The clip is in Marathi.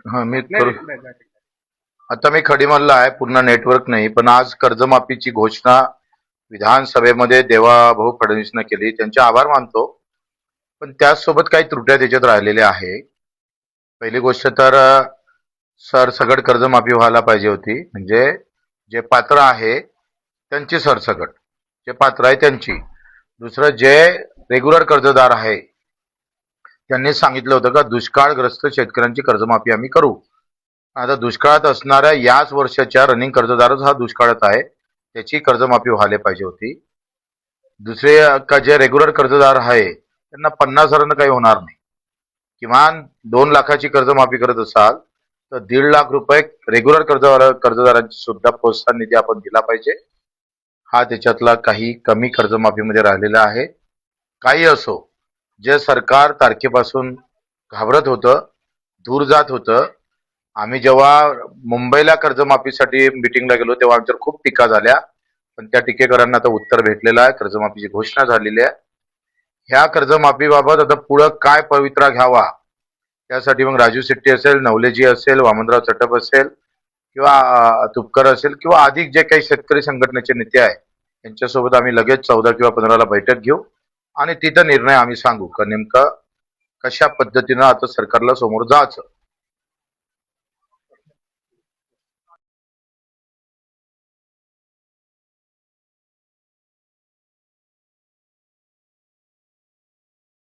हा मी नाही करू. नाही, नाही, नाही. आता मी खडीमलला आहे, पूर्ण नेटवर्क नाही, पण आज कर्जमाफीची घोषणा विधानसभेमध्ये देवाभाऊ फडणवीसनं केली, त्यांचे आभार मानतो. पण त्याचसोबत काही त्रुट्या त्याच्यात राहिलेल्या आहे. पहिली गोष्ट तर सरसकट कर्जमाफी व्हायला पाहिजे होती, म्हणजे जे पात्र आहे त्यांची सरसकट, जे पात्र आहे त्यांची. दुसरं, जे रेग्युलर कर्जदार आहे त्यांनी सांगितलं होतं का दुष्काळग्रस्त शेतकऱ्यांची कर्जमाफी आम्ही करू. आता दुष्काळात असणाऱ्या याच वर्षाच्या रनिंग कर्जदारच हा दुष्काळात आहे, त्याची कर्जमाफी व्हायला पाहिजे होती. दुसरे का जे रेग्युलर कर्जदार आहे त्यांना 50,000 काही होणार नाही. किमान 2 लाखाची कर्जमाफी करत असाल तर 1.5 लाख रुपये रेग्युलर कर्जदारांची सुद्धा प्रोत्साहन निधी आपण दिला पाहिजे. हा त्याच्यातला काही कमी कर्जमाफीमध्ये राहिलेला आहे. काही असो, जे सरकार तारखेपासून घाबरत होतं, दूर जात होतं. आम्ही जेव्हा मुंबईला कर्जमाफीसाठी मिटिंगला गेलो तेव्हा आमच्यावर खूप टीका झाल्या, पण त्या टीकेकरांना आता उत्तर भेटलेलं आहे, कर्जमाफीची घोषणा झालेली आहे. ह्या कर्जमाफीबाबत आता पुढं काय पवित्रा घ्यावा, त्यासाठी मग राजू शेट्टी असेल, नवलेजी असेल, वामनराव चटप असेल किंवा तुपकर असेल किंवा अधिक जे काही शेतकरी संघटनेचे नेते आहे त्यांच्यासोबत आम्ही लगेच 14 किंवा 15ला बैठक घेऊ आणि तिथं निर्णय आम्ही सांगू का नेमकं कशा पद्धतीनं आता सरकारला समोर जायचं.